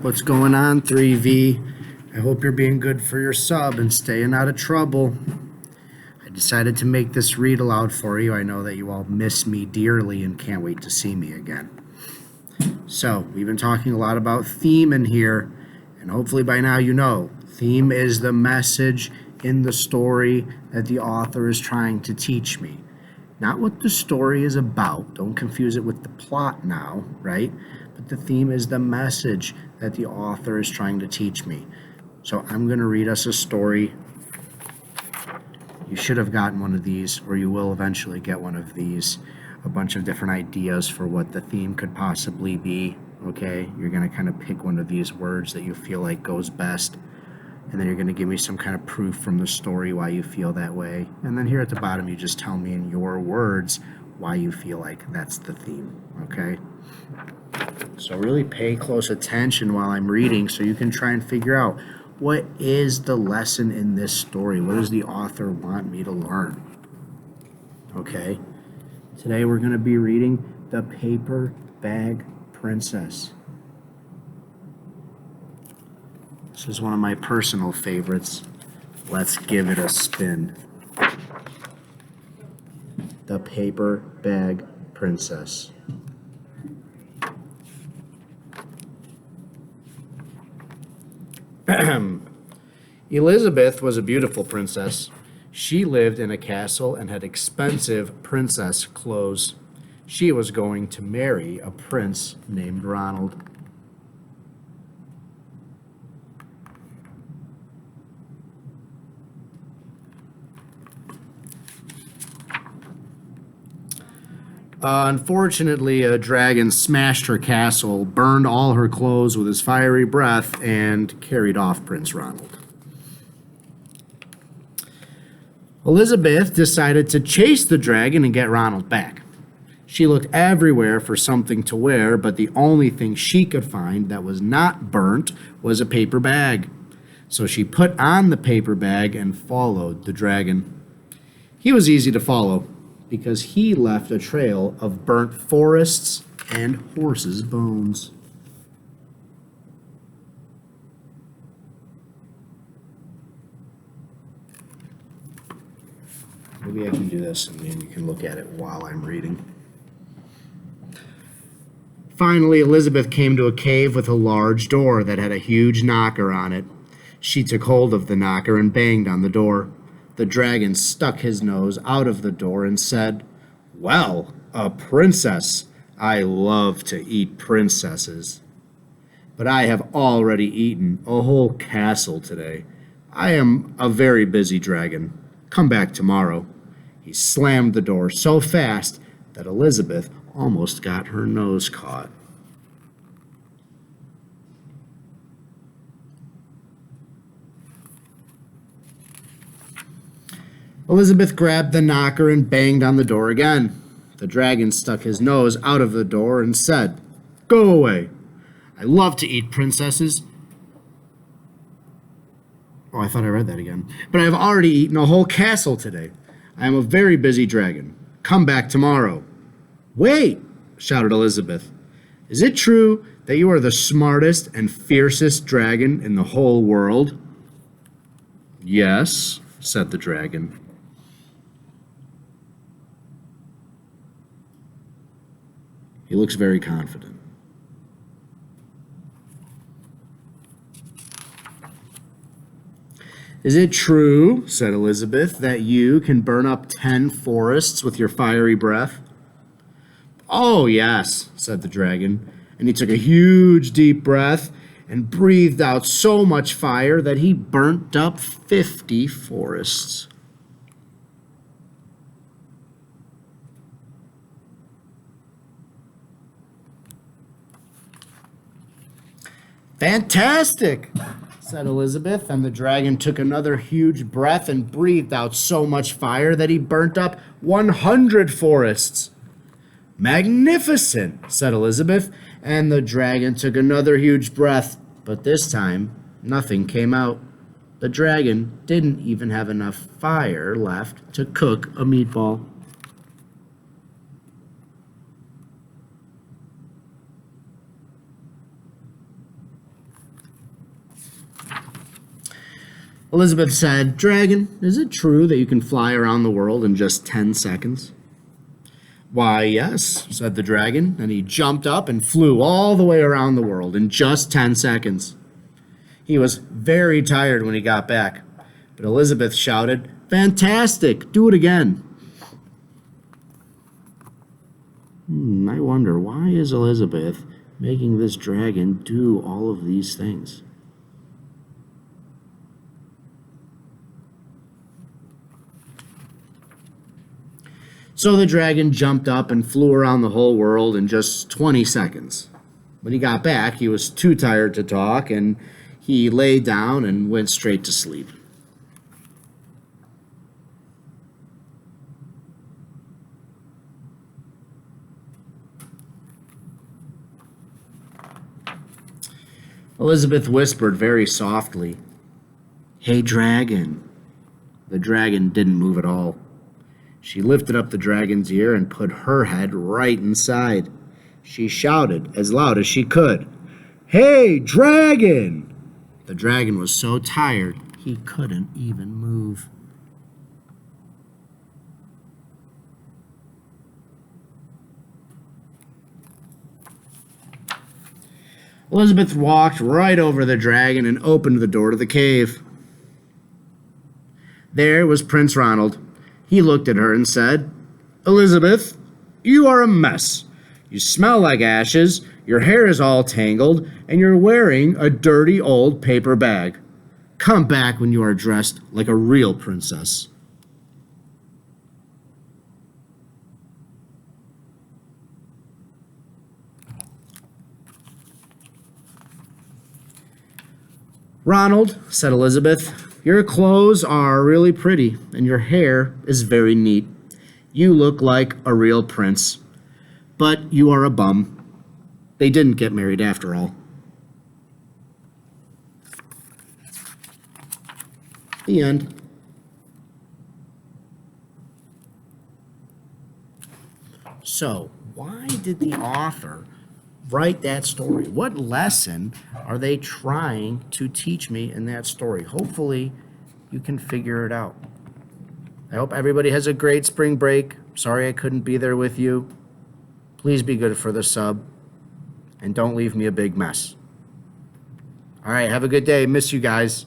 What's going on, 3V? I hope you're being good for your sub and staying out of trouble. I decided to make this read aloud for you. I know that you all miss me dearly and can't wait to see me again. So, we've been talking a lot about theme in here, and hopefully by now you know theme is the message in the story that the author is trying to teach me. Not what the story is about. Don't confuse it with the plot now, right? But the theme is the message that the author is trying to teach me. So I'm going to read us a story. You should have gotten one of these, or you will eventually get one of these. A bunch of different ideas for what the theme could possibly be, okay? You're going to kind of pick one of these words that you feel like goes best, and then you're going to give me some kind of proof from the story why you feel that way. And then here at the bottom, you just tell me in your words why you feel like that's the theme, okay? So really pay close attention while I'm reading so you can try and figure out what is the lesson in this story? What does the author want me to learn? Okay? Today we're going to be reading The Paper Bag Princess. This is one of my personal favorites. Let's give it a spin. The Paper Bag Princess. Elizabeth was a beautiful princess. She lived in a castle and had expensive princess clothes. She was going to marry a prince named Ronald. Unfortunately, a dragon smashed her castle, burned all her clothes with his fiery breath, and carried off Prince Ronald. Elizabeth decided to chase the dragon and get Ronald back. She looked everywhere for something to wear, but the only thing she could find that was not burnt was a paper bag. So she put on the paper bag and followed the dragon. He was easy to follow, because he left a trail of burnt forests and horses' bones. Maybe I can do this and then you can look at it while I'm reading. Finally, Elizabeth came to a cave with a large door that had a huge knocker on it. She took hold of the knocker and banged on the door. The dragon stuck his nose out of the door and said, "Well, a princess. I love to eat princesses. But I have already eaten a whole castle today. I am a very busy dragon. Come back tomorrow." He slammed the door so fast that Elizabeth almost got her nose caught. Elizabeth grabbed the knocker and banged on the door again. The dragon stuck his nose out of the door and said, "Go away. I love to eat princesses." Oh, I thought I read that again. "But I have already eaten a whole castle today. I am a very busy dragon. Come back tomorrow." "Wait," shouted Elizabeth. "Is it true that you are the smartest and fiercest dragon in the whole world?" "Yes," said the dragon. He looks very confident. "Is it true," said Elizabeth, "that you can burn up 10 forests with your fiery breath?" "Oh, yes," said the dragon, and he took a huge deep breath and breathed out so much fire that he burnt up 50 forests. "Fantastic," said Elizabeth, and the dragon took another huge breath and breathed out so much fire that he burnt up 100 forests. "Magnificent," said Elizabeth, and the dragon took another huge breath, but this time nothing came out. The dragon didn't even have enough fire left to cook a meatball. Elizabeth said, "Dragon, is it true that you can fly around the world in just 10 seconds?" "Why, yes," said the dragon, and he jumped up and flew all the way around the world in just 10 seconds. He was very tired when he got back, but Elizabeth shouted, "Fantastic! Do it again." I wonder, why is Elizabeth making this dragon do all of these things? So the dragon jumped up and flew around the whole world in just 20 seconds. When he got back, he was too tired to talk, and he lay down and went straight to sleep. Elizabeth whispered very softly, "Hey, dragon." The dragon didn't move at all. She lifted up the dragon's ear and put her head right inside. She shouted as loud as she could, "Hey, dragon!" The dragon was so tired he couldn't even move. Elizabeth walked right over the dragon and opened the door to the cave. There was Prince Ronald. He looked at her and said, "Elizabeth, you are a mess. You smell like ashes, your hair is all tangled, and you're wearing a dirty old paper bag. Come back when you are dressed like a real princess." "Ronald," said Elizabeth, "your clothes are really pretty, and your hair is very neat. You look like a real prince. But you are a bum. They didn't get married after all." The end. So, why did the author write that story? What lesson are they trying to teach me in that story? Hopefully, you can figure it out. I hope everybody has a great spring break. Sorry I couldn't be there with you. Please be good for the sub, and don't leave me a big mess. All right, have a good day. Miss you guys.